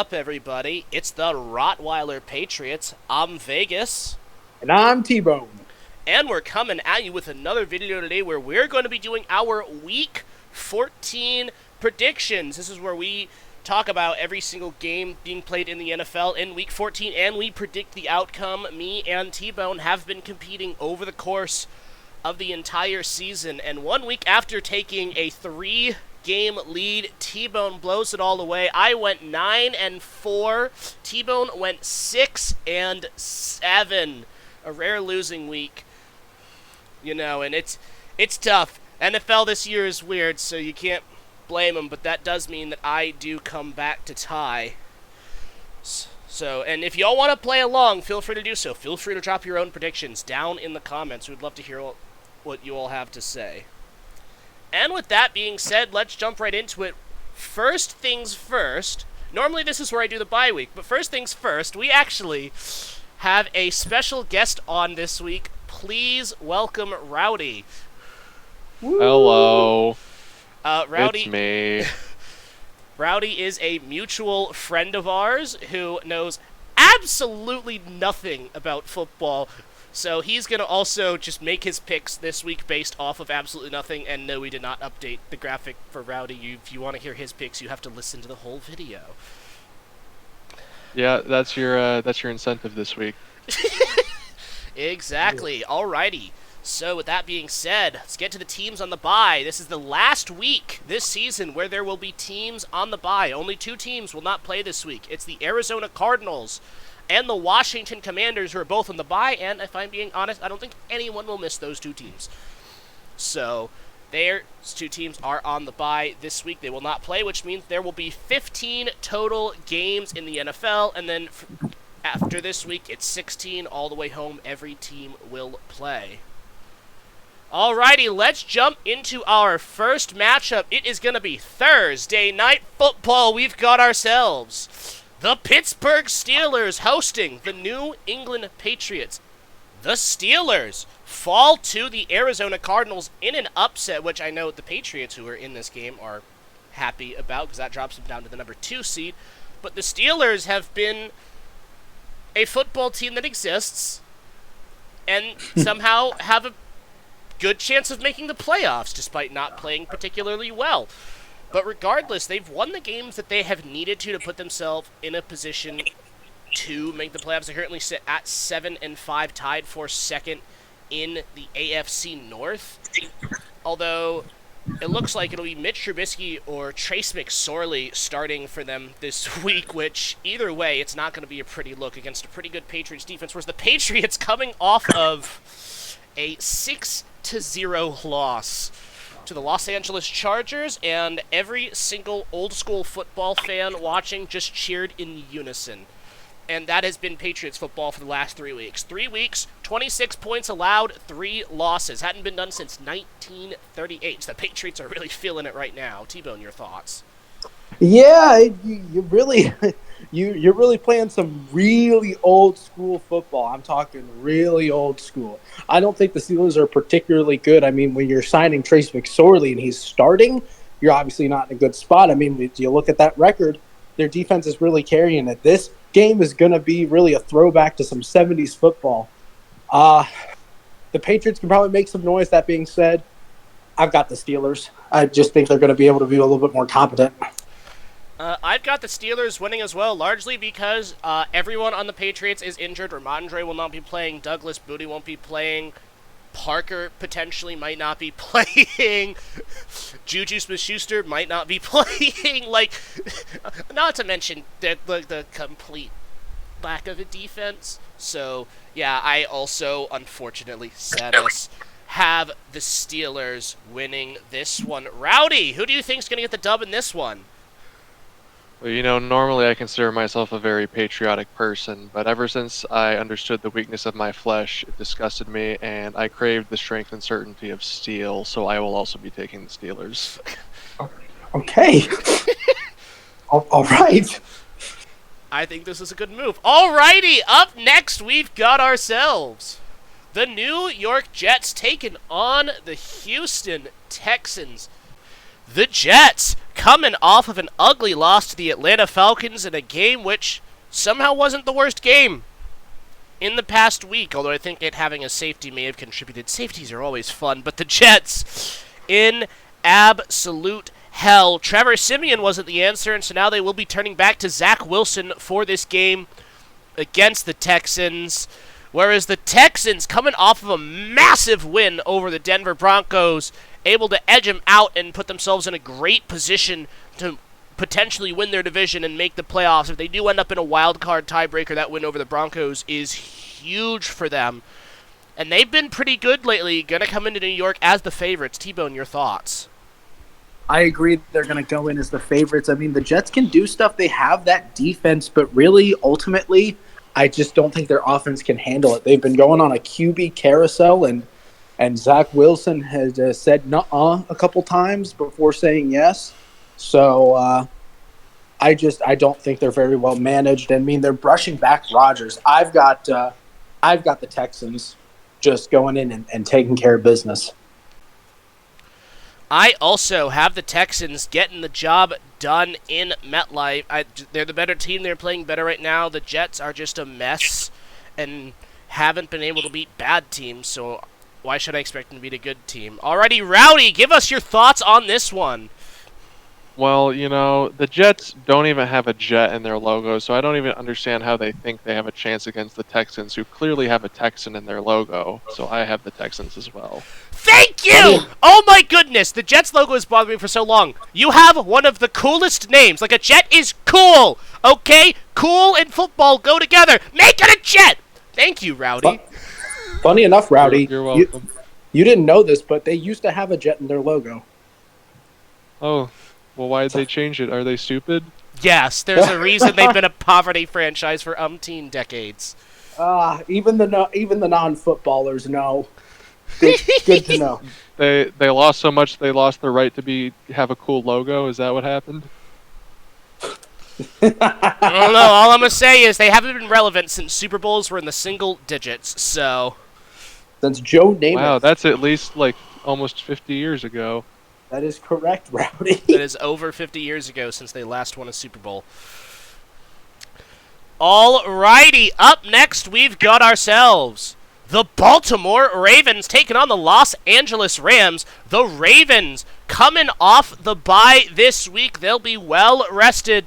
up, everybody? It's the Rottweiler Patriots. I'm Vegas. And I'm T-Bone. And we're coming at you with another video today where we're going to be doing our Week 14 predictions. This is where we talk about every single game being played in the NFL in Week 14, and we predict the outcome. Me and T-Bone have been competing over the course of the entire season, and 1 week after taking a 3-game lead, T-Bone blows it all away. I went 9-4. T-Bone went 6-7. A rare losing week. And it's tough. NFL this year is weird, so you can't blame him, but that does mean that I do come back to tie. So, and if y'all want to play along, feel free to do so. Feel free to drop your own predictions down in the comments. We'd love to hear what you all have to say. And with that being said, let's jump right into it. First things first. Normally this is where I do the bye week, but first things first, we actually have a special guest on this week. Please welcome Rowdy. Hello. Rowdy. It's me. Rowdy is a mutual friend of ours who knows absolutely nothing about football. So he's going to also just make his picks this week based off of absolutely nothing. And no, we did not update the graphic for Rowdy. If you want to hear his picks, you have to listen to the whole video. Yeah, that's your incentive this week. Exactly. Alrighty. So with that being said, let's get to the teams on the bye. This is the last week this season where there will be teams on the bye. Only 2 teams will not play this week. It's the Arizona Cardinals and the Washington Commanders, who are both on the bye. And if I'm being honest, I don't think anyone will miss those 2 teams. So those 2 teams are on the bye this week. They will not play, which means there will be 15 total games in the NFL. And then after this week, it's 16 all the way home. Every team will play. Alrighty, let's jump into our first matchup. It is going to be Thursday Night Football. We've got ourselves the Pittsburgh Steelers hosting the New England Patriots. The Steelers fall to the Arizona Cardinals in an upset, which I know the Patriots, who are in this game, are happy about because that drops them down to the number 2 seed. But the Steelers have been a football team that exists and somehow have a good chance of making the playoffs despite not playing particularly well. But regardless, they've won the games that they have needed to put themselves in a position to make the playoffs. They currently sit at 7-5, tied for second in the AFC North. Although it looks like it'll be Mitch Trubisky or Trace McSorley starting for them this week, which either way, it's not going to be a pretty look against a pretty good Patriots defense, whereas the Patriots coming off of a 6-0 loss to the Los Angeles Chargers, and every single old school football fan watching just cheered in unison. And that has been Patriots football for the last 3 weeks. 3 weeks, 26 points allowed, 3 losses. Hadn't been done since 1938. So the Patriots are really feeling it right now. T-Bone, your thoughts? Yeah, you're really playing some really old school football. I'm talking really old school. I don't think the Steelers are particularly good. I mean, when you're signing Trace McSorley and he's starting, you're obviously not in a good spot. I mean, if you look at that record, their defense is really carrying it. This game is going to be really a throwback to some 70s football. The Patriots can probably make some noise. That being said, I've got the Steelers. I just think they're going to be able to be a little bit more competent. I've got the Steelers winning as well, largely because everyone on the Patriots is injured. Ramondre will not be playing. Douglas Booty won't be playing. Parker potentially might not be playing. Juju Smith-Schuster might not be playing. Not to mention the complete lack of a defense. So, yeah, I also, unfortunately, sadness, have the Steelers winning this one. Rowdy, who do you think is going to get the dub in this one? Well, normally I consider myself a very patriotic person, but ever since I understood the weakness of my flesh, it disgusted me, and I craved the strength and certainty of steel, so I will also be taking the Steelers. Okay. All right. I think this is a good move. Alrighty, up next we've got ourselves the New York Jets taking on the Houston Texans. The Jets coming off of an ugly loss to the Atlanta Falcons in a game which somehow wasn't the worst game in the past week, although I think it having a safety may have contributed. Safeties are always fun, but the Jets in absolute hell. Trevor Siemian wasn't the answer, and so now they will be turning back to Zach Wilson for this game against the Texans. Whereas the Texans, coming off of a massive win over the Denver Broncos, able to edge them out and put themselves in a great position to potentially win their division and make the playoffs. If they do end up in a wild card tiebreaker, that win over the Broncos is huge for them. And they've been pretty good lately. Going to come into New York as the favorites. T-Bone, your thoughts? I agree they're going to go in as the favorites. I mean, the Jets can do stuff. They have that defense, but really, ultimately, I just don't think their offense can handle it. They've been going on a QB carousel, and Zach Wilson has said nuh-uh a couple times before saying yes. So I don't think they're very well managed. I mean, they're brushing back Rodgers. I've got the Texans just going in and taking care of business. I also have the Texans getting the job done in MetLife. They're the better team. They're playing better right now. The Jets are just a mess and haven't been able to beat bad teams, so why should I expect them to beat a good team? Alrighty, Rowdy, give us your thoughts on this one. Well, the Jets don't even have a jet in their logo, so I don't even understand how they think they have a chance against the Texans, who clearly have a Texan in their logo. So I have the Texans as well. Thank you! Oh my goodness, the Jets logo has bothered me for so long. You have one of the coolest names. Like, a jet is cool, okay? Cool and football go together. Make it a jet! Thank you, Rowdy. Funny enough, Rowdy, You're welcome. You didn't know this, but they used to have a jet in their logo. Oh, well, why did they change it? Are they stupid? Yes, there's a reason they've been a poverty franchise for umpteen decades. Even the non-footballers know. Good to know. They lost so much they lost the right to have a cool logo. Is that what happened? I don't know. All I'm gonna say is they haven't been relevant since Super Bowls were in the single digits. So since Joe Namath. Wow, that's at least like almost 50 years ago. That is correct, Rowdy. That is over 50 years ago since they last won a Super Bowl. Alrighty, up next we've got ourselves the Baltimore Ravens taking on the Los Angeles Rams. The Ravens coming off the bye this week. They'll be well rested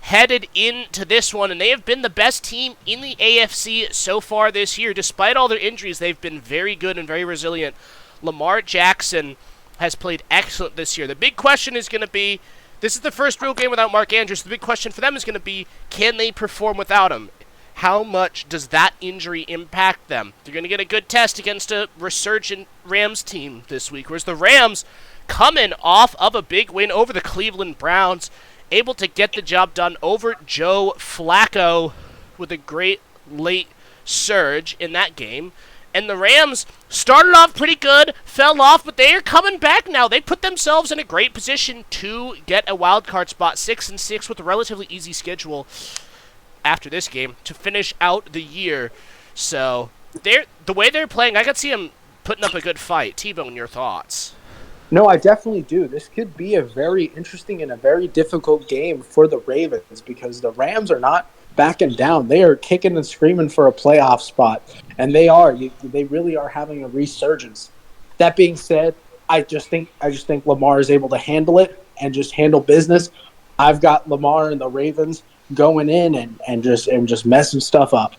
headed into this one, and they have been the best team in the AFC so far this year. Despite all their injuries, they've been very good and very resilient. Lamar Jackson has played excellent this year. The big question is going to be, this is the first real game without Mark Andrews. The big question for them is going to be, can they perform without him? How much does that injury impact them? They're going to get a good test against a resurgent Rams team this week, whereas the Rams, coming off of a big win over the Cleveland Browns, able to get the job done over Joe Flacco with a great late surge in that game. And the Rams started off pretty good, fell off, but they are coming back now. They put themselves in a great position to get a wild card spot, 6-6 with a relatively easy schedule after this game to finish out the year. So the way they're playing, I could see them putting up a good fight. T-Bone, your thoughts? No, I definitely do. This could be a very interesting and a very difficult game for the Ravens because the Rams are not backing down. They are kicking and screaming for a playoff spot, and they are. They really are having a resurgence. That being said, I just think Lamar is able to handle it and just handle business. I've got Lamar and the Ravens going in and just messing stuff up.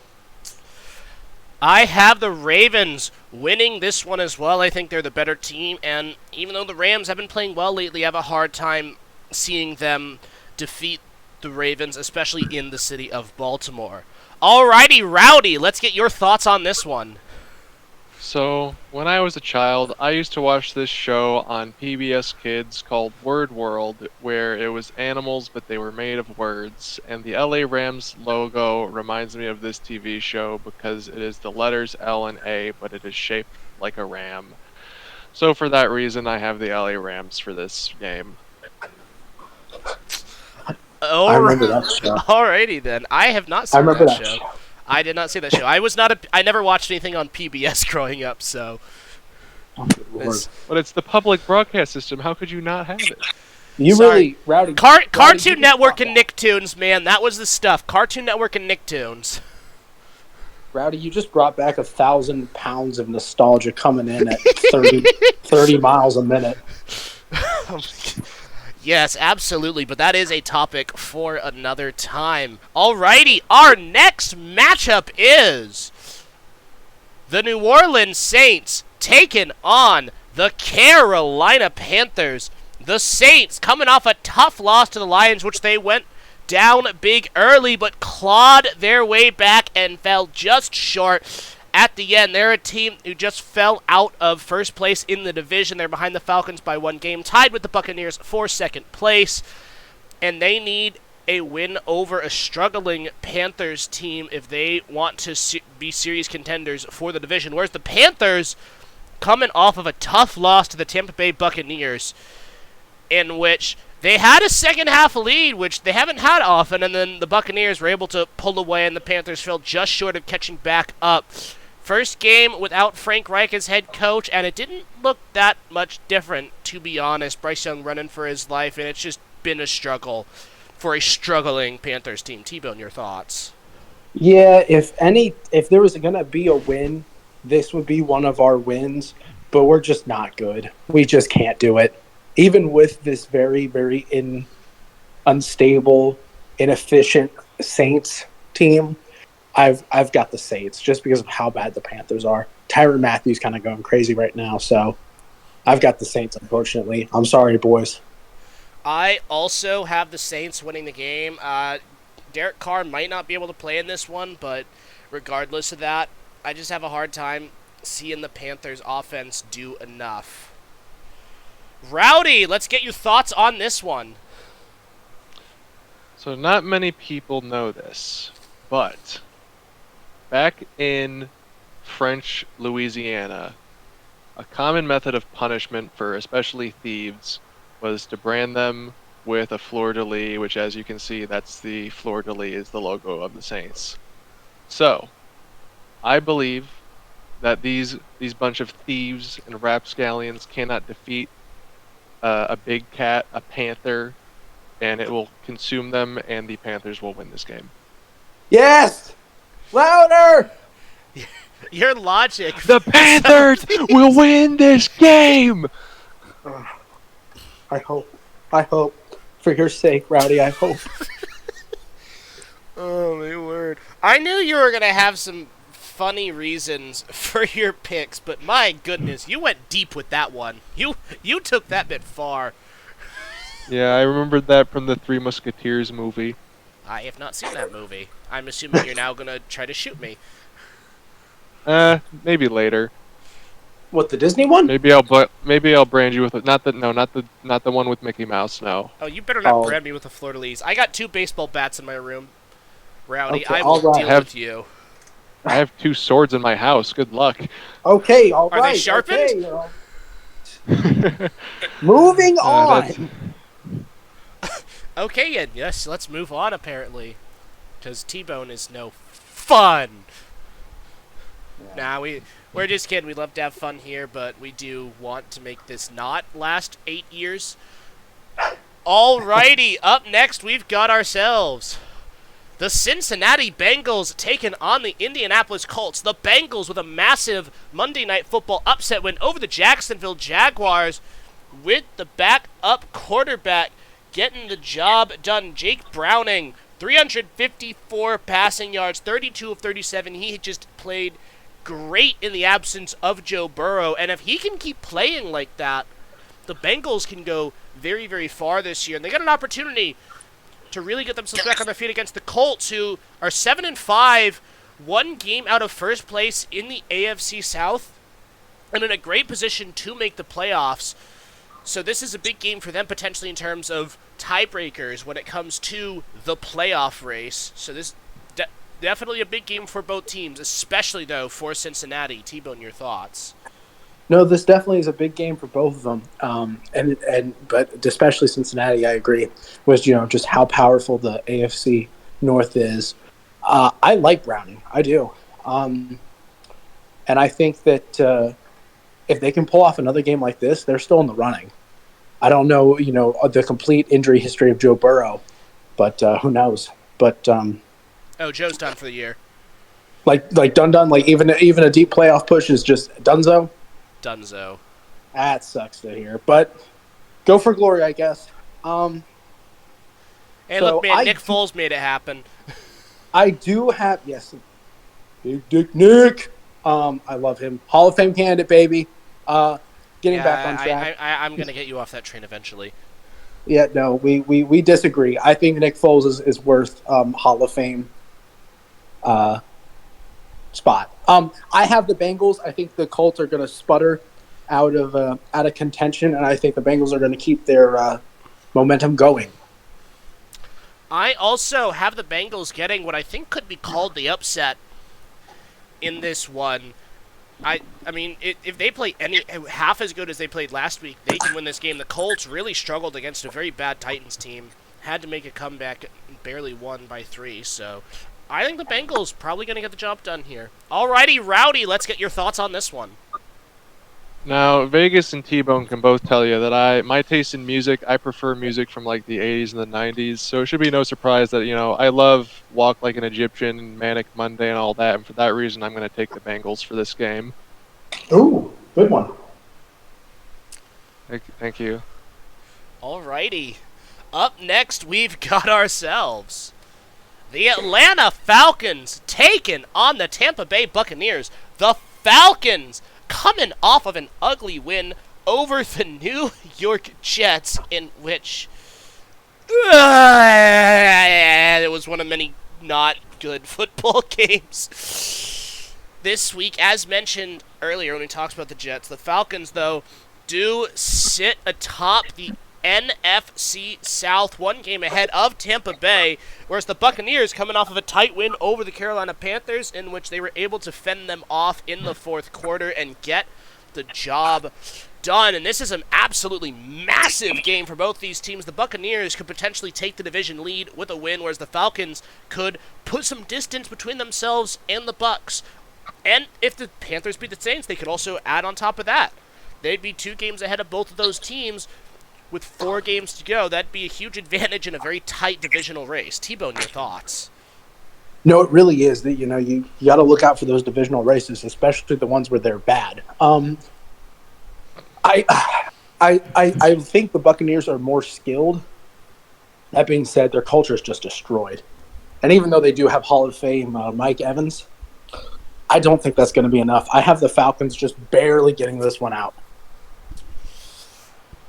I have the Ravens winning this one as well. I think they're the better team, and even though the Rams have been playing well lately, I have a hard time seeing them defeat the Ravens, especially in the city of Baltimore. Alrighty, Rowdy, let's get your thoughts on this one. So, when I was a child, I used to watch this show on PBS Kids called Word World, where it was animals, but they were made of words. And the LA Rams logo reminds me of this TV show because it is the letters L and A, but it is shaped like a ram. So for that reason, I have the LA Rams for this game. I remember that show. Alrighty then. I have not seen that show. I did not see that show. I never watched anything on PBS growing up, so. Oh, good Lord. But it's the public broadcast system. How could you not have it? You Sorry. really, Rowdy. Cartoon Network and Nicktoons, man. That was the stuff. Cartoon Network and Nicktoons. Rowdy, you just brought back 1,000 pounds of nostalgia coming in at 30 miles a minute. Yes, absolutely, but that is a topic for another time. Alrighty, our next matchup is the New Orleans Saints taking on the Carolina Panthers. The Saints coming off a tough loss to the Lions, which they went down big early, but clawed their way back and fell just short at the end. They're a team who just fell out of first place in the division. They're behind the Falcons by 1 game, tied with the Buccaneers for second place, and they need a win over a struggling Panthers team if they want to be serious contenders for the division. Whereas the Panthers, coming off of a tough loss to the Tampa Bay Buccaneers, in which they had a second-half lead, which they haven't had often, and then the Buccaneers were able to pull away, and the Panthers fell just short of catching back up. First game without Frank Reich as head coach, and it didn't look that much different, to be honest. Bryce Young running for his life, and it's just been a struggle for a struggling Panthers team. T-Bone, your thoughts? Yeah, if there was going to be a win, this would be one of our wins, but we're just not good. We just can't do it. Even with this very, very unstable, inefficient Saints team, I've got the Saints just because of how bad the Panthers are. Tyrann Mathieu's kind of going crazy right now, so I've got the Saints, unfortunately. I'm sorry, boys. I also have the Saints winning the game. Derek Carr might not be able to play in this one, but regardless of that, I just have a hard time seeing the Panthers offense do enough. Rowdy, let's get your thoughts on this one. So not many people know this, but back in French Louisiana, a common method of punishment for especially thieves was to brand them with a fleur-de-lis, which, as you can see, that's the fleur-de-lis is the logo of the Saints. So, I believe that these bunch of thieves and rapscallions cannot defeat a big cat, a panther, and it will consume them, and the Panthers will win this game. Yes! Louder! Your logic. The Panthers will win this game! I hope. For your sake, Rowdy, I hope. Oh, my word. I knew you were going to have some funny reasons for your picks, but my goodness, you went deep with that one. You took that bit far. Yeah, I remembered that from the Three Musketeers movie. I have not seen that movie. I'm assuming you're now going to try to shoot me. Maybe later. What, the Disney one? Maybe I'll brand you with it. Not the one with Mickey Mouse. No. Oh, you better not brand me with a fleur-de-lis. I got 2 baseball bats in my room. Rowdy, Okay, I will deal with you. I have 2 swords in my house. Good luck. Okay, all right. Are they sharpened? Okay, moving on. Okay, and yes, let's move on, apparently. Because T-Bone is no fun. Yeah. Nah, we're just kidding. We love to have fun here, but we do want to make this not last 8 years. Alrighty, up next, we've got ourselves the Cincinnati Bengals taking on the Indianapolis Colts. The Bengals with a massive Monday Night Football upset win over the Jacksonville Jaguars with the backup quarterback getting the job done. Jake Browning, 354 passing yards, 32 of 37. He just played great in the absence of Joe Burrow, and if he can keep playing like that, the Bengals can go very, very far this year, and they got an opportunity to really get themselves back on their feet against the Colts, who are 7-5, 1 game out of first place in the AFC South, and in a great position to make the playoffs. So this is a big game for them potentially in terms of tiebreakers when it comes to the playoff race. So this definitely a big game for both teams, especially though for Cincinnati. T-Bone, your thoughts? No, this definitely is a big game for both of them, but especially Cincinnati. I agree with just how powerful the AFC North is. I like Browning, I do, and I think that if they can pull off another game like this, they're still in the running. I don't know, the complete injury history of Joe Burrow, but who knows? But Oh, Joe's done for the year. like done, like even a deep playoff push is just dunzo. Dunzo. That sucks to hear, but go for glory, I guess. Hey, So look, man, Nick Foles made it happen. I do have, yes, Big Dick Nick. I love him. Hall of Fame candidate, baby. Getting back on track. I'm going to get you off that train eventually. Yeah, no, we disagree. I think Nick Foles is worth Hall of Fame spot. I have the Bengals. I think the Colts are going to sputter out of contention, and I think the Bengals are going to keep their momentum going. I also have the Bengals getting what I think could be called the upset in this one. I mean, if they play half as good as they played last week, they can win this game. The Colts really struggled against a very bad Titans team. Had to make a comeback, barely won by 3. So I think the Bengals probably going to get the job done here. Alrighty, Rowdy, let's get your thoughts on this one. Now, Vegas and T-Bone can both tell you that my taste in music, I prefer music from like the 80s and the 90s, so it should be no surprise that, I love Walk Like an Egyptian, Manic Monday, and all that, and for that reason, I'm going to take the Bengals for this game. Ooh, good one. Thank you. Alrighty. Up next, we've got ourselves the Atlanta Falcons taking on the Tampa Bay Buccaneers. The Falcons coming off of an ugly win over the New York Jets, in which it was one of many not good football games this week. As mentioned earlier when we talked about the Jets, the Falcons, though, do sit atop the NFC South, one game ahead of Tampa Bay, whereas the Buccaneers coming off of a tight win over the Carolina Panthers, in which they were able to fend them off in the fourth quarter and get the job done. And this is an absolutely massive game for both these teams. The Buccaneers could potentially take the division lead with a win, whereas the Falcons could put some distance between themselves and the Bucs. And if the Panthers beat the Saints, they could also add on top of that. They'd be 2 games ahead of both of those teams with 4 games to go. That'd be a huge advantage in a very tight divisional race. T-Bone, your thoughts? No, it really is that you got to look out for those divisional races, especially the ones where they're bad. I think the Buccaneers are more skilled. That being said, their culture is just destroyed. And even though they do have Hall of Fame Mike Evans, I don't think that's going to be enough. I have the Falcons just barely getting this one out.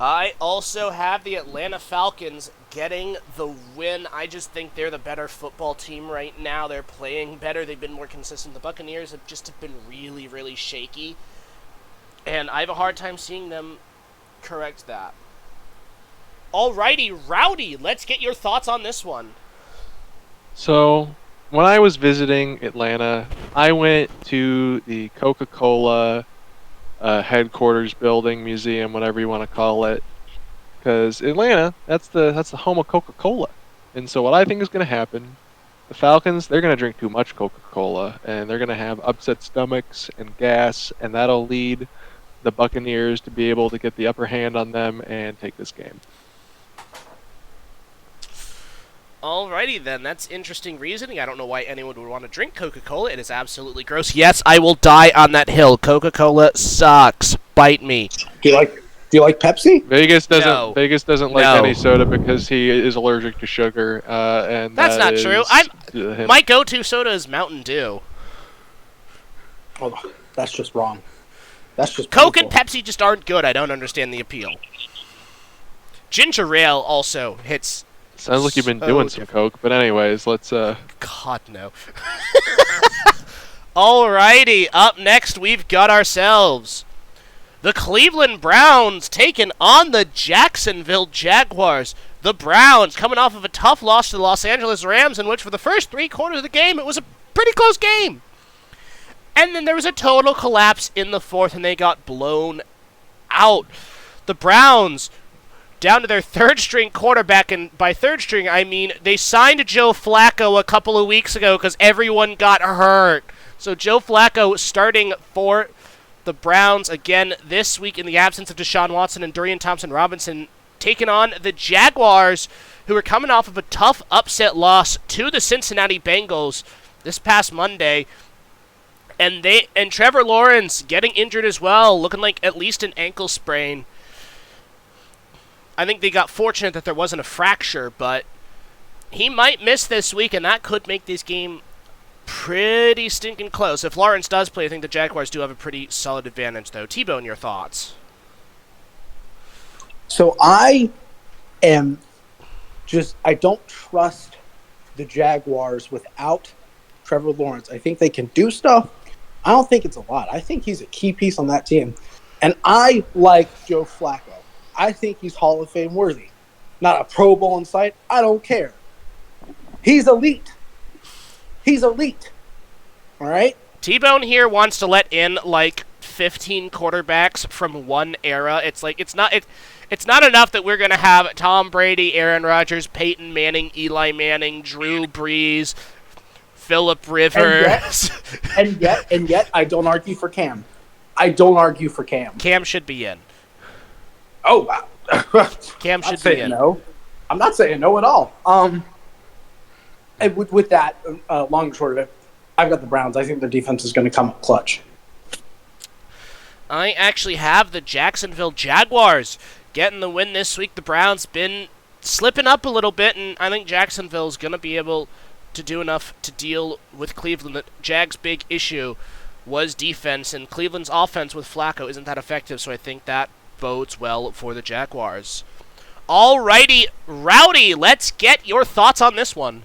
I also have the Atlanta Falcons getting the win. I just think they're the better football team right now. They're playing better. They've been more consistent. The Buccaneers have just been really, really shaky. And I have a hard time seeing them correct that. Alrighty, Rowdy, let's get your thoughts on this one. So, when I was visiting Atlanta, I went to the Coca-Cola headquarters building, museum, whatever you want to call it, because Atlanta, that's the home of Coca-Cola. And so what I think is going to happen, the Falcons, they're going to drink too much Coca-Cola, and they're going to have upset stomachs and gas, and that'll lead the Buccaneers to be able to get the upper hand on them and take this game. Alrighty then, that's interesting reasoning. I don't know why anyone would want to drink Coca-Cola. It is absolutely gross. Yes, I will die on that hill. Coca-Cola sucks. Bite me. Do you like Pepsi? Vegas doesn't. No. Vegas doesn't like any soda because he is allergic to sugar. And that's not true. Him. My go-to soda is Mountain Dew. Oh, that's just wrong. That's just Coke painful. and Pepsi just aren't good. I don't understand the appeal. Ginger ale also hits. Sounds like you've been doing some coke, but anyways, let's God, no. Alrighty, up next we've got ourselves the Cleveland Browns taking on the Jacksonville Jaguars. The Browns coming off of a tough loss to the Los Angeles Rams, in which for the first 3 quarters of the game, it was a pretty close game. And then there was a total collapse in the fourth, and they got blown out. The Browns down to their 3rd-string quarterback, and by 3rd string, I mean they signed Joe Flacco a couple of weeks ago because everyone got hurt. So Joe Flacco starting for the Browns again this week in the absence of Deshaun Watson and Dorian Thompson-Robinson taking on the Jaguars, who are coming off of a tough upset loss to the Cincinnati Bengals this past Monday. And Trevor Lawrence getting injured as well, looking like at least an ankle sprain. I think they got fortunate that there wasn't a fracture, but he might miss this week, and that could make this game pretty stinking close. If Lawrence does play, I think the Jaguars do have a pretty solid advantage, though. T-Bone, your thoughts? So I don't trust the Jaguars without Trevor Lawrence. I think they can do stuff. I don't think it's a lot. I think he's a key piece on that team. And I like Joe Flacco. I think he's Hall of Fame worthy. Not a Pro Bowl in sight. I don't care. He's elite. He's elite. All right? T-Bone here wants to let in like 15 quarterbacks from one era. It's like it's not enough that we're going to have Tom Brady, Aaron Rodgers, Peyton Manning, Eli Manning, Drew Brees, Phillip Rivers. And yet, I don't argue for Cam. Cam should be in. Oh, wow. Cam should be in. No. I'm not saying no at all. And with that, long and short of it, I've got the Browns. I think their defense is going to come up clutch. I actually have the Jacksonville Jaguars getting the win this week. The Browns been slipping up a little bit, and I think Jacksonville's going to be able to do enough to deal with Cleveland. The Jags' big issue was defense, and Cleveland's offense with Flacco isn't that effective, so I think that bodes well for the Jaguars. Alrighty, Rowdy, let's get your thoughts on this one.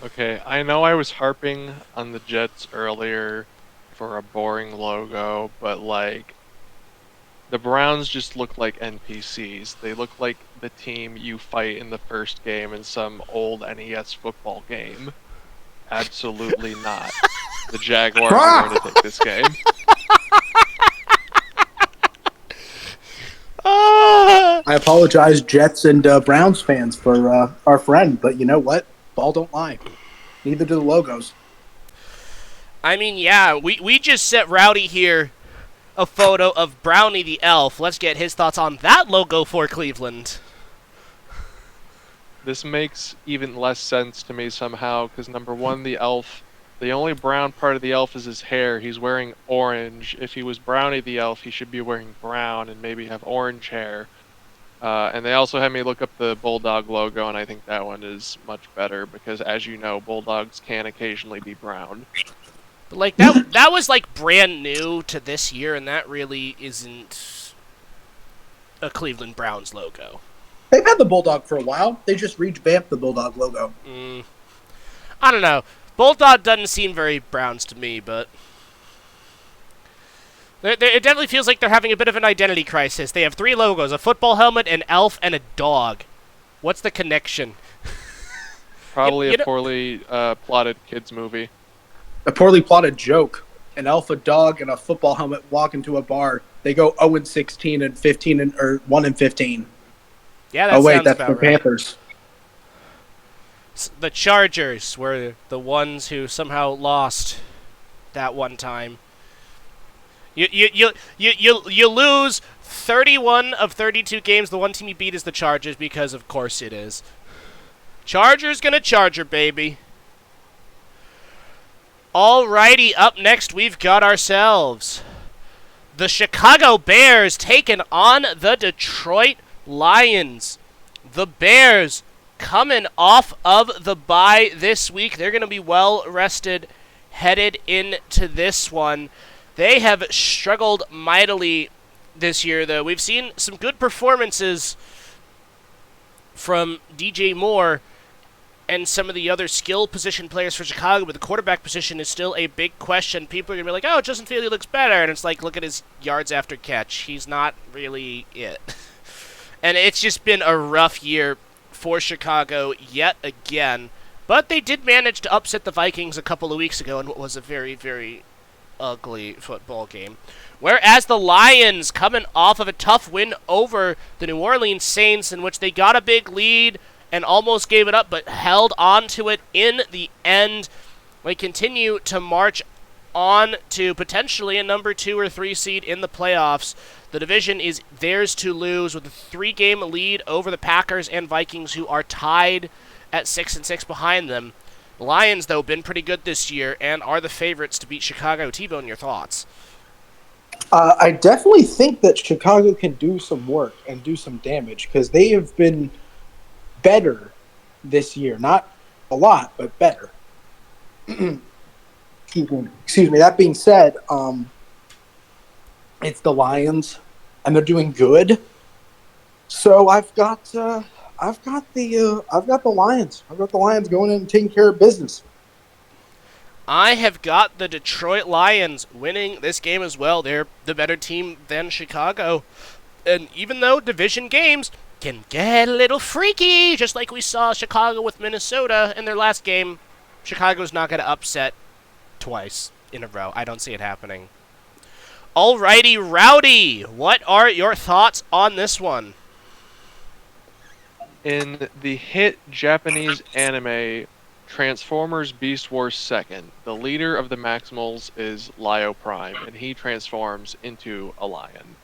Okay, I know I was harping on the Jets earlier for a boring logo, but like, the Browns just look like NPCs. They look like the team you fight in the first game in some old NES football game. Absolutely not. The Jaguars are going to take this game. I apologize, Jets and Browns fans, for our friend, but you know what? Ball don't lie. Neither do the logos. I mean, yeah, we just sent Rowdy here a photo of Brownie the Elf. Let's get his thoughts on that logo for Cleveland. This makes even less sense to me somehow, because number one, the elf, the only brown part of the elf is his hair. He's wearing orange. If he was Brownie the Elf, he should be wearing brown and maybe have orange hair. And they also had me look up the Bulldog logo, and I think that one is much better, because as you know, Bulldogs can occasionally be brown. But like that was like brand new to this year, and that really isn't a Cleveland Browns logo. They've had the Bulldog for a while. They just revamped the Bulldog logo. I don't know. Bulldog doesn't seem very Browns to me, but it definitely feels like they're having a bit of an identity crisis. They have three logos: a football helmet, an elf, and a dog. What's the connection? Probably a poorly plotted kids movie. A poorly plotted joke. An elf, a dog, and a football helmet walk into a bar. They go 0-16 and 15 or 1-15. Yeah, that sounds that's about the right. Panthers. The Chargers were the ones who somehow lost that one time. You lose 31 of 32 games. The one team you beat is the Chargers, because of course it is. Chargers gonna Charger, baby. Alrighty, up next we've got ourselves the Chicago Bears taking on the Detroit Lions. The Bears coming off of the bye this week. They're going to be well rested headed into this one. They have struggled mightily this year, though. We've seen some good performances from DJ Moore and some of the other skill position players for Chicago, but the quarterback position is still a big question. People are going to be like, oh, Justin Fields looks better. And it's like, look at his yards after catch. He's not really it. And it's just been a rough year for Chicago yet again. But they did manage to upset the Vikings a couple of weeks ago in what was a very, very ugly football game. Whereas the Lions, coming off of a tough win over the New Orleans Saints, in which they got a big lead and almost gave it up, but held on to it in the end. They continue to march on to potentially a number 2 or 3 seed in the playoffs. The division is theirs to lose with a 3-game lead over the Packers and Vikings, who are tied at 6-6 behind them. The Lions, though, been pretty good this year and are the favorites to beat Chicago. T-Bone, your thoughts? I definitely think that Chicago can do some work and do some damage because they have been better this year. Not a lot, but better. Excuse me. That being said, it's the Lions, and they're doing good. So I've got the Lions. I've got the Lions going in and taking care of business. I have got the Detroit Lions winning this game as well. They're the better team than Chicago. And even though division games can get a little freaky, just like we saw Chicago with Minnesota in their last game, Chicago's not going to upset twice in a row. I don't see it happening. Alrighty, Rowdy, what are your thoughts on this one? In the hit Japanese anime Transformers Beast Wars 2nd, the leader of the Maximals is Lio Prime, and he transforms into a lion.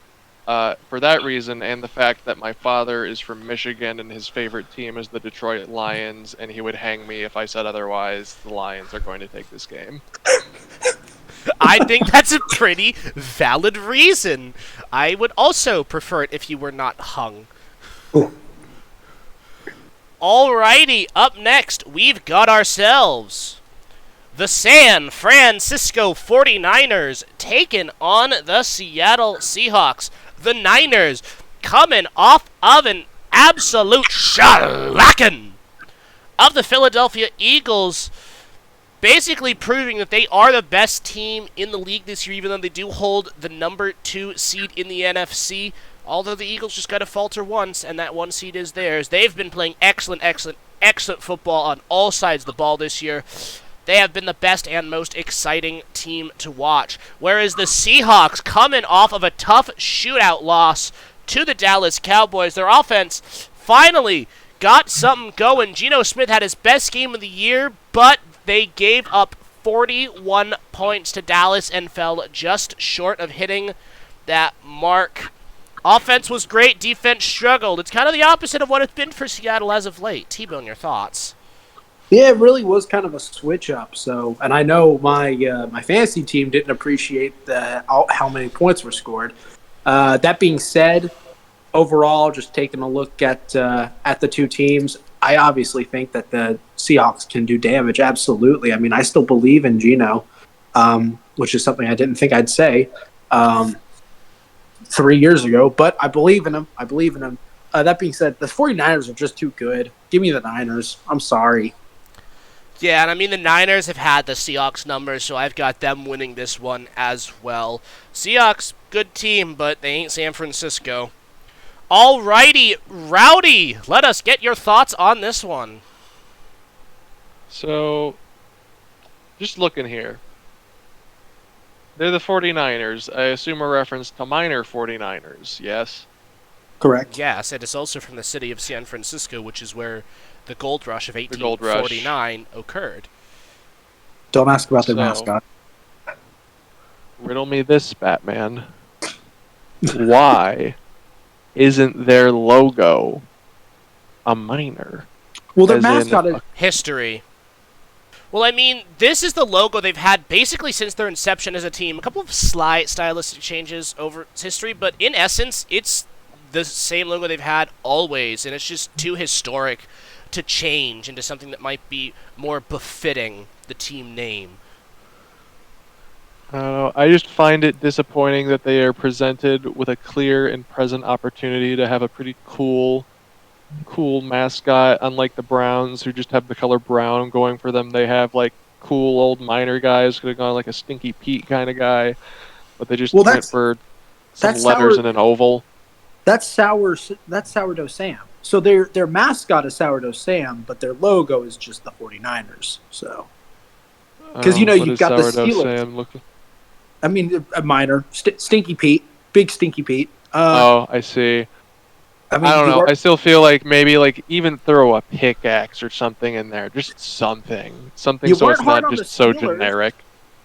For that reason, and the fact that my father is from Michigan and his favorite team is the Detroit Lions, and he would hang me if I said otherwise, the Lions are going to take this game. I think that's a pretty valid reason. I would also prefer it if you were not hung. Alrighty, up next, we've got ourselves the San Francisco 49ers taking on the Seattle Seahawks. The Niners coming off of an absolute shellacking of the Philadelphia Eagles, basically proving that they are the best team in the league this year, even though they do hold the number 2 seed in the NFC. Although the Eagles just got to falter once, and that 1 seed is theirs. They've been playing excellent football on all sides of the ball this year. They have been the best and most exciting team to watch. Whereas the Seahawks, coming off of a tough shootout loss to the Dallas Cowboys, their offense finally got something going. Geno Smith had his best game of the year, but they gave up 41 points to Dallas and fell just short of hitting that mark. Offense was great, defense struggled. It's kind of the opposite of what it's been for Seattle as of late. T-Bone, your thoughts? Yeah, it really was kind of a switch up. So, and I know my fantasy team didn't appreciate how many points were scored. That being said, overall, just taking a look at the two teams, I obviously think that the Seahawks can do damage. Absolutely. I mean, I still believe in Geno, which is something I didn't think I'd say 3 years ago, but I believe in him. That being said, the 49ers are just too good. Give me the Niners. I'm sorry. Yeah, and I mean, the Niners have had the Seahawks numbers, so I've got them winning this one as well. Seahawks, good team, but they ain't San Francisco. Alrighty, Rowdy, let us get your thoughts on this one. So, just looking here. They're the 49ers. I assume a reference to minor 49ers, yes? Correct. Yes, it is also from the city of San Francisco, which is where the gold rush of 1849 occurred. Don't ask about their mascot. Riddle me this, Batman. Why isn't their logo a minor? Well, their mascot is history. Well, I mean, this is the logo they've had basically since their inception as a team. A couple of slight stylistic changes over its history, but in essence, it's the same logo they've had always, and it's just too historic to change into something that might be more befitting the team name. I just find it disappointing that they are presented with a clear and present opportunity to have a pretty cool mascot, unlike the Browns, who just have the color brown going for them. They have like cool old minor guys, could have gone like a Stinky Pete kind of guy, but they just went for some letters in an oval. That's Sourdough Sam. So their mascot is Sourdough Sam, but their logo is just the 49ers. So because you've got the Steelers. Sam looking? I mean, a minor Stinky Pete, big Stinky Pete. I see. I don't know. I still feel like maybe like even throw a pickaxe or something in there, just something so it's not just so generic.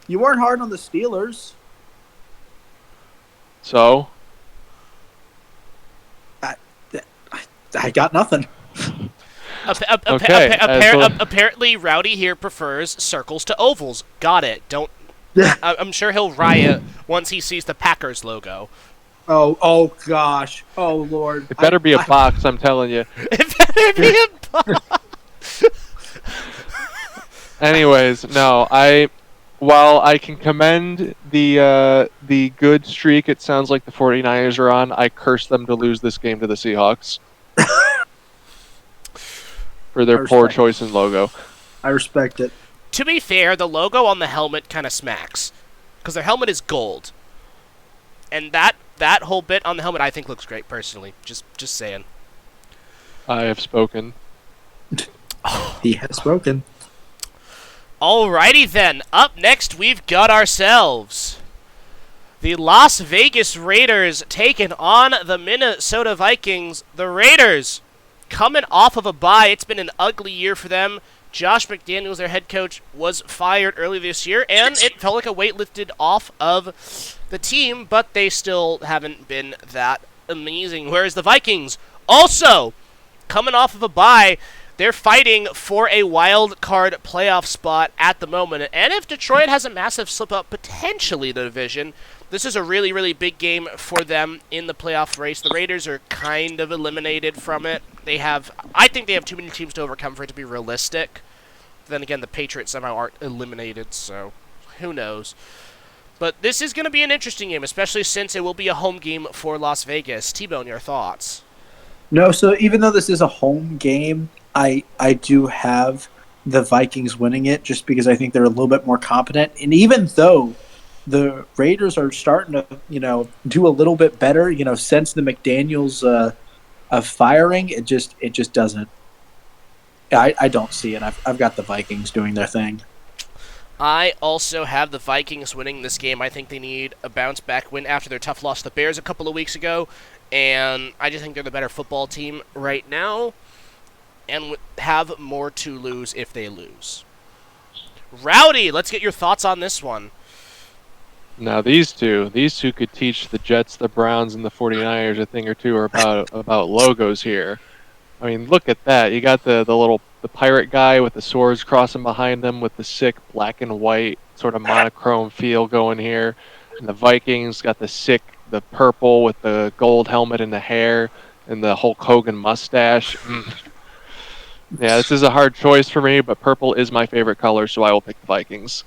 You weren't hard on the Steelers. So, I, I got nothing. okay. Apparently, Rowdy here prefers circles to ovals. Got it. Don't. I'm sure he'll riot once he sees the Packers logo. Oh gosh. Oh Lord. It better be a box, I'm telling you. It better be a box. Anyways, no, while I can commend the good streak it sounds like the 49ers are on, I curse them to lose this game to the Seahawks. For their poor choice in logo. I respect it. To be fair, the logo on the helmet kind of smacks. Because their helmet is gold. And that whole bit on the helmet I think looks great, personally. Just saying. I have spoken. He has spoken. Alrighty then. Up next, we've got ourselves the Las Vegas Raiders taking on the Minnesota Vikings. The Raiders coming off of a bye. It's been an ugly year for them. Josh McDaniels, their head coach, was fired early this year, and it felt like a weight lifted off of the team, but they still haven't been that amazing. Whereas the Vikings, also coming off of a bye, they're fighting for a wild card playoff spot at the moment. And if Detroit has a massive slip-up, potentially in the division, this is a really, really big game for them in the playoff race. The Raiders are kind of eliminated from it. I think they have too many teams to overcome for it to be realistic. Then again, the Patriots somehow aren't eliminated, so who knows. But this is going to be an interesting game, especially since it will be a home game for Las Vegas. T-Bone, your thoughts? No, so even though this is a home game, I do have the Vikings winning it just because I think they're a little bit more competent. And even though the Raiders are starting to, do a little bit better, since the McDaniels of firing, it just doesn't. I don't see it. I've got the Vikings doing their thing. I also have the Vikings winning this game. I think they need a bounce-back win after their tough loss to the Bears a couple of weeks ago, and I just think they're the better football team right now and have more to lose if they lose. Rowdy, let's get your thoughts on this one. Now these two could teach the Jets, the Browns, and the 49ers a thing or two about logos here. I mean, look at that. You got the pirate guy with the swords crossing behind them with the sick black and white sort of monochrome feel going here. And the Vikings got the purple with the gold helmet and the hair and the Hulk Hogan mustache. Yeah, this is a hard choice for me, but purple is my favorite color, so I will pick the Vikings.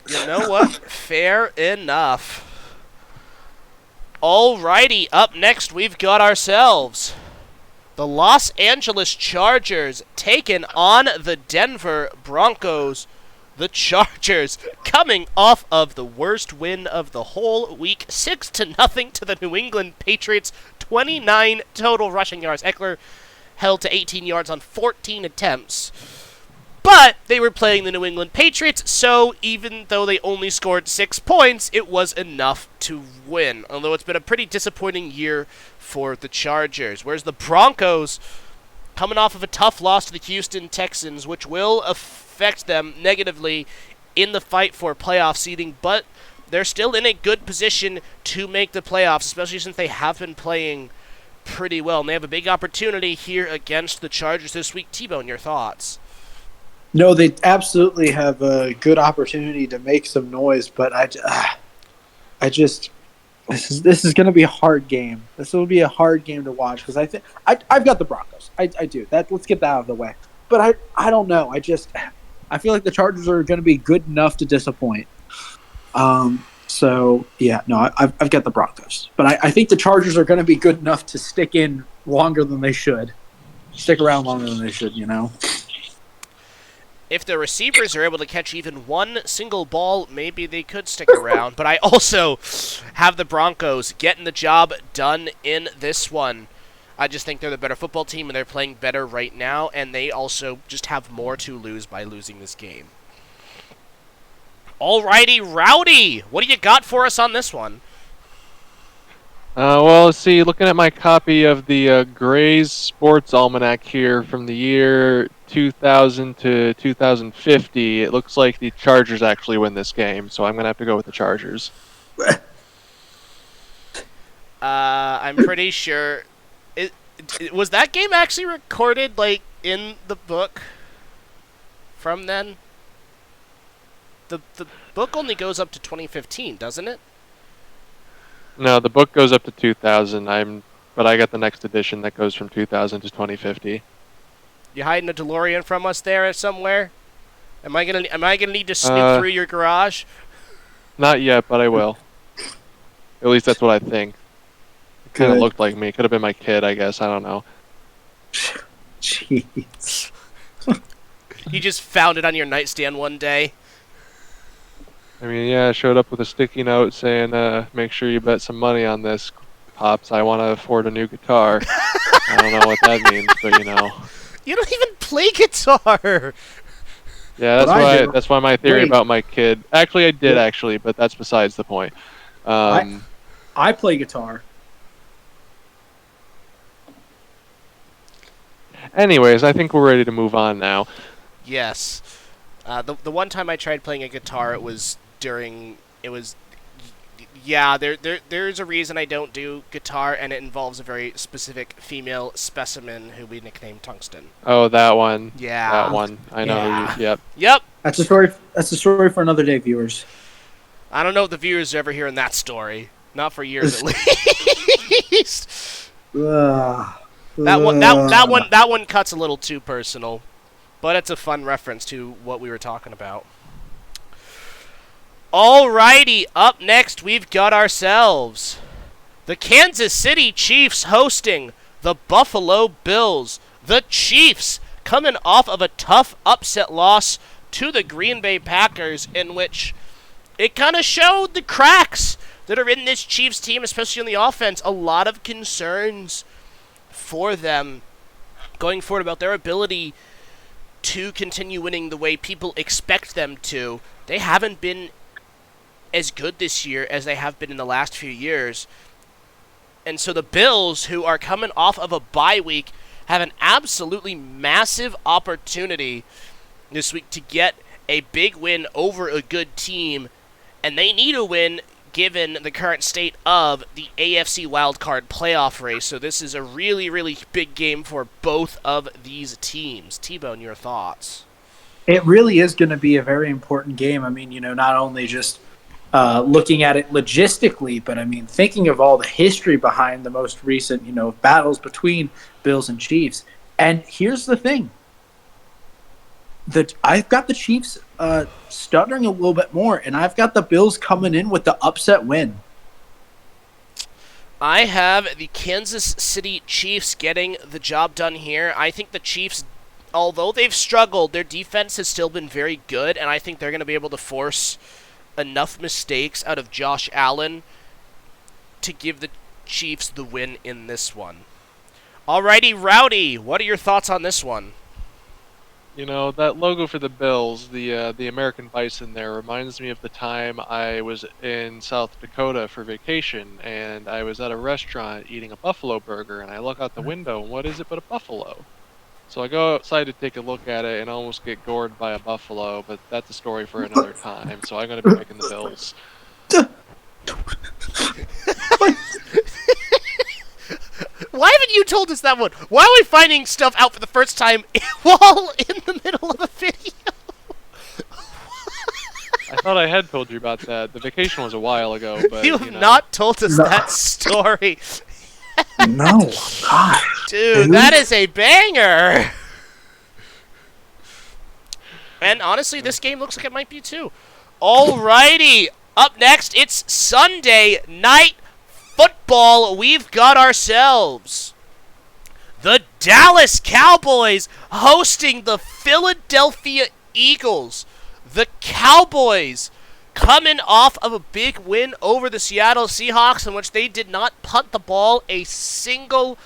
You know what? Fair enough. Alrighty, up next we've got ourselves the Los Angeles Chargers taking on the Denver Broncos. The Chargers coming off of the worst win of the whole week, 6-0 to the New England Patriots, 29 total rushing yards. Eckler held to 18 yards on 14 attempts. But they were playing the New England Patriots, so even though they only scored 6 points, it was enough to win. Although it's been a pretty disappointing year for the Chargers. Whereas the Broncos, coming off of a tough loss to the Houston Texans, which will affect them negatively in the fight for playoff seeding, but they're still in a good position to make the playoffs, especially since they have been playing pretty well. And they have a big opportunity here against the Chargers this week. T-Bone, your thoughts? No, they absolutely have a good opportunity to make some noise, but this is going to be a hard game. This will be a hard game to watch because I've got the Broncos. I do that. Let's get that out of the way. But I don't know. I feel like the Chargers are going to be good enough to disappoint. So yeah, no, I've got the Broncos, but I think the Chargers are going to be good enough to stick in longer than they should, stick around longer than they should. If the receivers are able to catch even one single ball, maybe they could stick around. But I also have the Broncos getting the job done in this one. I just think they're the better football team, and they're playing better right now, and they also just have more to lose by losing this game. Alrighty, Rowdy, what do you got for us on this one? Well, see, looking at my copy of the Gray's Sports Almanac here from the year 2000 to 2050, it looks like the Chargers actually win this game, so I'm going to have to go with the Chargers. I'm pretty sure. Was that game actually recorded, like, in the book from then? The book only goes up to 2015, doesn't it? No, the book goes up to 2000, but I got the next edition that goes from 2000 to 2050. You hiding a DeLorean from us there somewhere? Am I gonna need to snoop through your garage? Not yet, but I will. At least that's what I think. It kind of looked like me. Could have been my kid, I guess. I don't know. Jeez. You just found it on your nightstand one day. I mean, yeah, I showed up with a sticky note saying, make sure you bet some money on this, Pops. I want to afford a new guitar. I don't know what that means, but you know. You don't even play guitar! Yeah, that's why my theory about my kid. Actually, I did actually, but that's besides the point. I play guitar. Anyways, I think we're ready to move on now. Yes. The one time I tried playing a guitar, there's a reason I don't do guitar, and it involves a very specific female specimen who we nicknamed Tungsten. Oh, that one. Yeah. That one. I know. Yeah. Yep. Yep. That's a story. That's a story for another day, viewers. I don't know if the viewers are ever hearing that story. Not for years at least. That one cuts a little too personal, but it's a fun reference to what we were talking about. Alrighty, up next we've got ourselves the Kansas City Chiefs hosting the Buffalo Bills. The Chiefs coming off of a tough upset loss to the Green Bay Packers, in which it kind of showed the cracks that are in this Chiefs team, especially on the offense. A lot of concerns for them going forward about their ability to continue winning the way people expect them to. They haven't been as good this year as they have been in the last few years. And so the Bills, who are coming off of a bye week, have an absolutely massive opportunity this week to get a big win over a good team. And they need a win given the current state of the AFC wildcard playoff race. So this is a really, really big game for both of these teams. T-Bone, your thoughts? It really is going to be a very important game. I mean, not only just looking at it logistically, but I mean, thinking of all the history behind the most recent, battles between Bills and Chiefs. And here's the thing. I've got the Chiefs stuttering a little bit more, and I've got the Bills coming in with the upset win. I have the Kansas City Chiefs getting the job done here. I think the Chiefs, although they've struggled, their defense has still been very good, and I think they're going to be able to force enough mistakes out of Josh Allen to give the Chiefs the win in this one. Alrighty, Rowdy, what are your thoughts on this one? That logo for the Bills, the American Bison there, reminds me of the time I was in South Dakota for vacation, and I was at a restaurant eating a buffalo burger, and I look out the window, and what is it but a buffalo? So I go outside to take a look at it and almost get gored by a buffalo, but that's a story for another time, so I'm going to be picking the Bills. Why haven't you told us that one? Why are we finding stuff out for the first time while in the middle of a video? I thought I had told you about that. The vacation was a while ago, but you have not told us that story. No, God. Dude, that is a banger. And honestly, this game looks like it might be too. Alrighty, up next, it's Sunday Night Football. We've got ourselves the Dallas Cowboys hosting the Philadelphia Eagles. The Cowboys coming off of a big win over the Seattle Seahawks, in which they did not punt the ball a single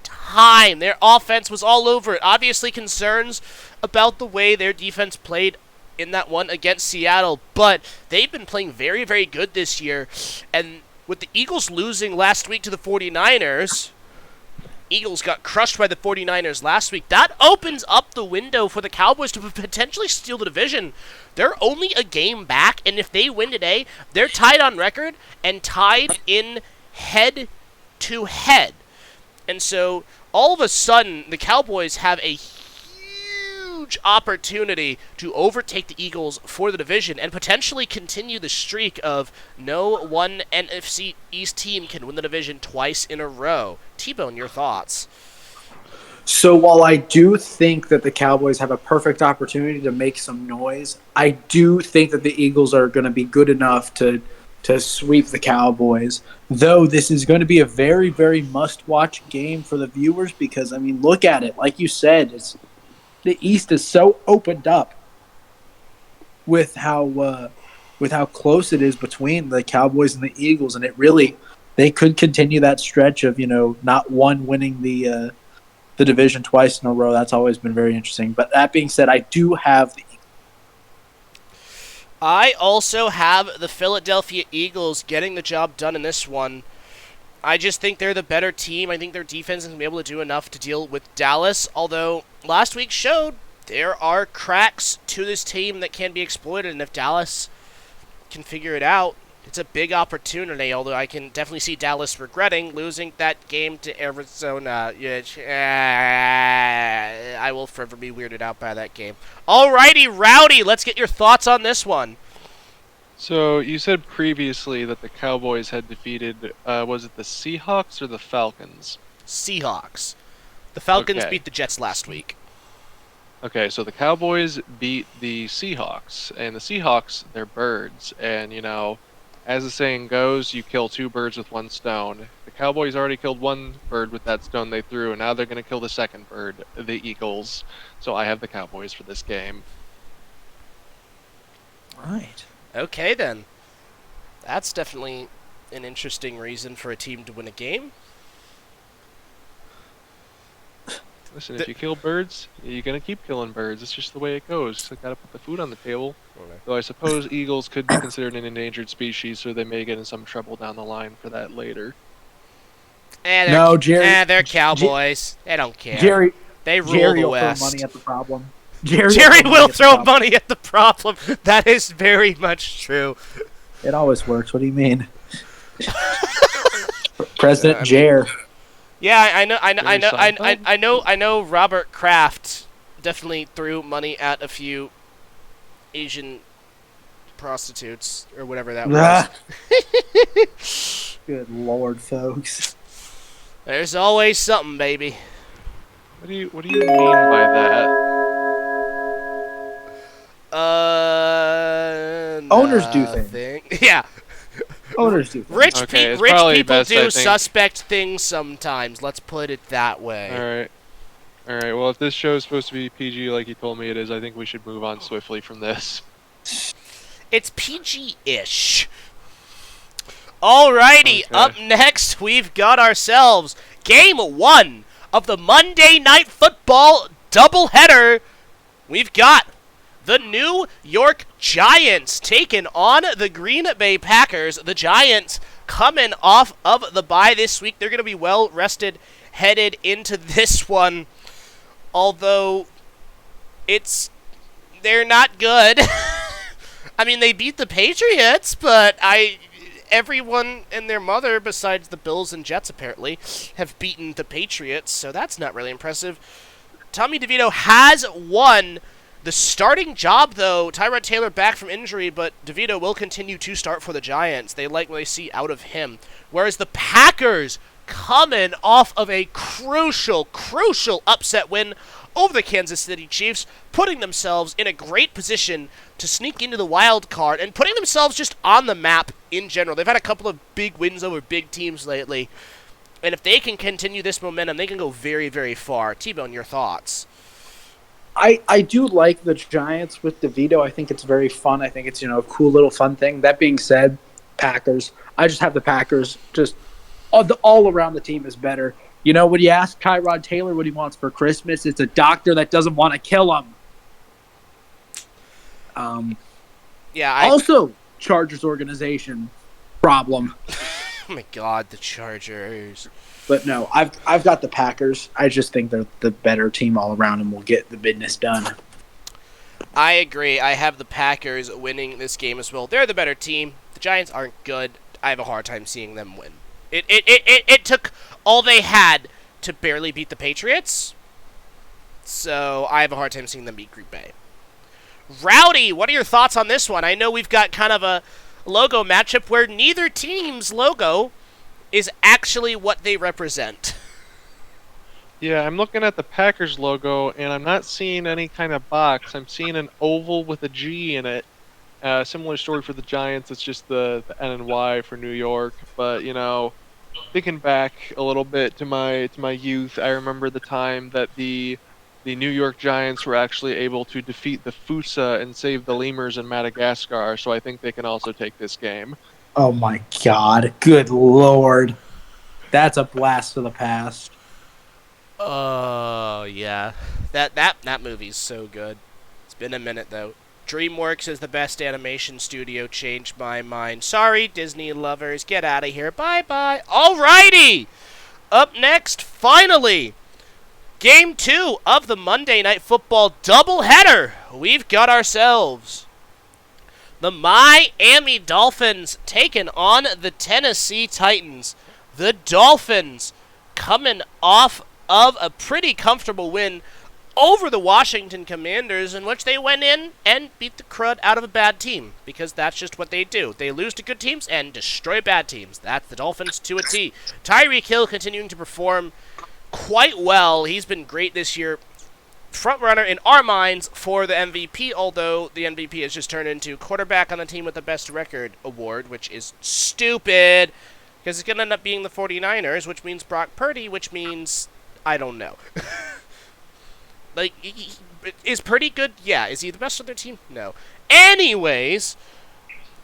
time. Their offense was all over it. Obviously concerns about the way their defense played in that one against Seattle, but they've been playing very, very good this year, and with the Eagles losing last week to the 49ers, Eagles got crushed by the 49ers last week. That opens up the window for the Cowboys to potentially steal the division. They're only a game back, and if they win today, they're tied on record and tied in head-to-head. And so, all of a sudden, the Cowboys have a huge opportunity to overtake the Eagles for the division and potentially continue the streak of no one NFC East team can win the division twice in a row. T-Bone, your thoughts? So while I do think that the Cowboys have a perfect opportunity to make some noise, I do think that the Eagles are going to be good enough to sweep the Cowboys. Though this is going to be a very, very must-watch game for the viewers because, I mean, look at it. Like you said, the East is so opened up with how close it is between the Cowboys and the Eagles, and they could continue that stretch of not one winning the division twice in a row. That's always been very interesting. But that being said, I do have the I also have the Philadelphia Eagles getting the job done in this one. I just think they're the better team. I think their defense is going to be able to do enough to deal with Dallas, although last week showed there are cracks to this team that can be exploited, and if Dallas can figure it out, it's a big opportunity, although I can definitely see Dallas regretting losing that game to Arizona. I will forever be weirded out by that game. Alrighty, Rowdy, let's get your thoughts on this one. So you said previously that the Cowboys had defeated, was it the Seahawks or the Falcons? Seahawks. The Falcons Okay. beat the Jets last week. Okay, so the Cowboys beat the Seahawks, and the Seahawks, they're birds, and as the saying goes, you kill two birds with one stone. The Cowboys already killed one bird with that stone they threw, and now they're going to kill the second bird, the Eagles. So I have the Cowboys for this game. right. Okay, then. That's definitely an interesting reason for a team to win a game. Listen, if you kill birds, you're going to keep killing birds. It's just the way it goes. You got to put the food on the table. Okay. Though I suppose eagles could be considered an endangered species, so they may get in some trouble down the line for that later. They're Cowboys. They don't care. They rule Jerry the will West. throw money at the problem. Jerry will throw money at the problem. That is very much true. It always works. What do you mean? President Jer. Yeah, I know. Robert Kraft definitely threw money at a few Asian prostitutes or whatever that was. Good Lord, folks. There's always something, baby. What do you mean by that? Owners do things. Yeah. Owners do things. Rich Okay, people best, I do think. suspect things sometimes. Let's put it that way. All right. Well, if this show is supposed to be PG like you told me it is, I think we should move on swiftly from this. It's PG-ish. Alrighty, Okay. Up next, we've got ourselves Game 1 of the Monday Night Football doubleheader. We've got the New York Giants taking on the Green Bay Packers. The Giants coming off of the bye this week. They're going to be well rested headed into this one. Although, they're not good. I mean, they beat the Patriots, but everyone and their mother, besides the Bills and Jets apparently, have beaten the Patriots, so that's not really impressive. Tommy DeVito has won the starting job, though. Tyrod Taylor back from injury, but DeVito will continue to start for the Giants. They like what they see out of him. Whereas the Packers coming off of a crucial upset win over the Kansas City Chiefs, putting themselves in a great position to sneak into the wild card and putting themselves just on the map in general. They've had a couple of big wins over big teams lately, and if they can continue this momentum, they can go very, very far. T-Bone, your thoughts? I do like the Giants with DeVito. I think it's very fun. I think it's a cool little fun thing. That being said, Packers. I just have the Packers. Just all around the team is better. When you ask Tyrod Taylor what he wants for Christmas, it's a doctor that doesn't want to kill him. Yeah. Also, Chargers organization problem. Oh my God, the Chargers. But no, I've got the Packers. I just think they're the better team all around and will get the business done. I agree. I have the Packers winning this game as well. They're the better team. The Giants aren't good. I have a hard time seeing them win. It took all they had to barely beat the Patriots. So I have a hard time seeing them beat Green Bay. Rowdy, what are your thoughts on this one? I know we've got kind of a logo matchup where neither team's logo is actually what they represent. Yeah, I'm looking at the Packers logo, and I'm not seeing any kind of box. I'm seeing an oval with a G in it. Similar story for the Giants. It's just the N and Y for New York. But thinking back a little bit to my youth, I remember the time that the New York Giants were actually able to defeat the Fusa and save the lemurs in Madagascar. So I think they can also take this game. Oh my God! Good Lord, that's a blast of the past. Oh, yeah. That movie's so good. It's been a minute, though. DreamWorks is the best animation studio. Changed my mind. Sorry, Disney lovers. Get out of here. Bye-bye. Alrighty! Up next, finally, Game 2 of the Monday Night Football doubleheader. We've got ourselves the Miami Dolphins taking on the Tennessee Titans. The Dolphins coming off of a pretty comfortable win over the Washington Commanders, in which they went in and beat the crud out of a bad team, because that's just what they do. They lose to good teams and destroy bad teams. That's the Dolphins to a T. Tyreek Hill continuing to perform quite well. He's been great this year. Front runner in our minds for the MVP, although the MVP has just turned into quarterback on the team with the best record award, which is stupid, because it's going to end up being the 49ers, which means Brock Purdy, which means I don't know. Like, is Purdy good? Yeah. Is he the best of their team? No. Anyways,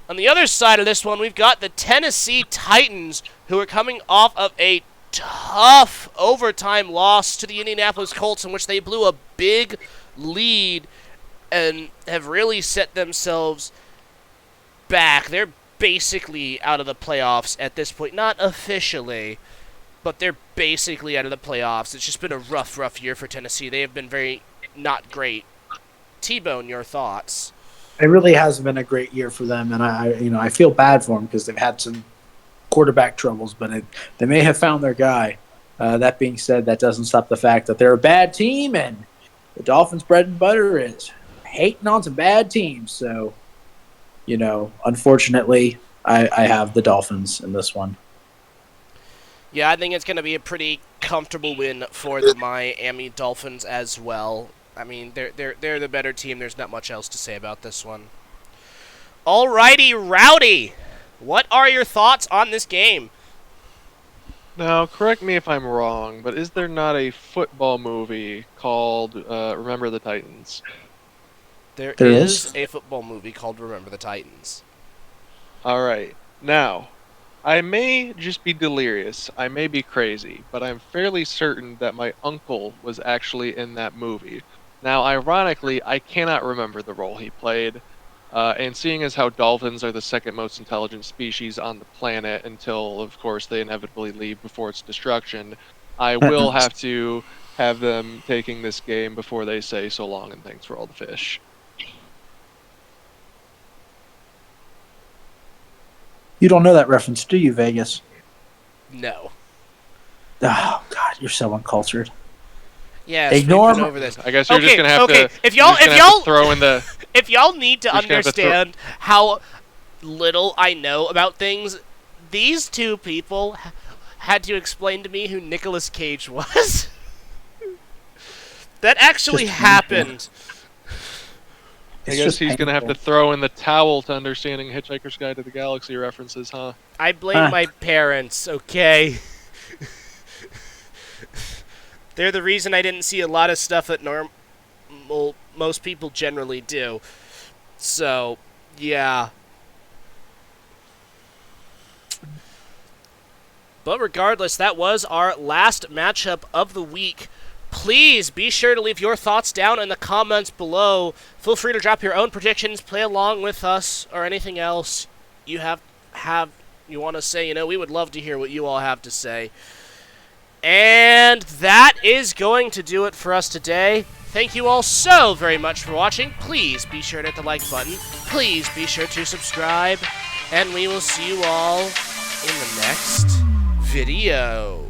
on the other side of this one, we've got the Tennessee Titans, who are coming off of a tough overtime loss to the Indianapolis Colts, in which they blew a big lead and have really set themselves back. They're basically out of the playoffs at this point. Not officially, but they're basically out of the playoffs. It's just been a rough year for Tennessee. They have been very not great. T-Bone, your thoughts? It really hasn't been a great year for them, and I feel bad for them because they've had some quarterback troubles, but they may have found their guy. That being said, that doesn't stop the fact that they're a bad team, and the Dolphins' bread and butter is hating on some bad teams. So, unfortunately, I have the Dolphins in this one. Yeah, I think it's going to be a pretty comfortable win for the Miami Dolphins as well. I mean, they're the better team. There's not much else to say about this one. Alrighty, Rowdy. What are your thoughts on this game? Now, correct me if I'm wrong, but is there not a football movie called Remember the Titans? There is a football movie called Remember the Titans. All right. Now, I may just be delirious, I may be crazy, but I'm fairly certain that my uncle was actually in that movie. Now, ironically, I cannot remember the role he played, and seeing as how dolphins are the second most intelligent species on the planet until, of course, they inevitably leave before its destruction, I will have to have them taking this game before they say so long and thanks for all the fish. You don't know that reference, do you, Vegas? No. Oh God, you're so uncultured. Yeah, Ignore skipping over this. I guess you're just gonna have to. If y'all throw in the. If y'all need to You're just gonna have to understand how little I know about things, these two people had to explain to me who Nicolas Cage was. That actually Just happened. I guess he's gonna have to throw in the towel to understanding Hitchhiker's Guide to the Galaxy references, huh? I blame my parents, okay? They're the reason I didn't see a lot of stuff that most people generally do. So, yeah. But regardless, that was our last matchup of the week. Please be sure to leave your thoughts down in the comments below. Feel free to drop your own predictions, play along with us, or anything else you have you want to say, we would love to hear what you all have to say. And that is going to do it for us today. Thank you all so very much for watching. Please be sure to hit the like button. Please be sure to subscribe. And we will see you all in the next video.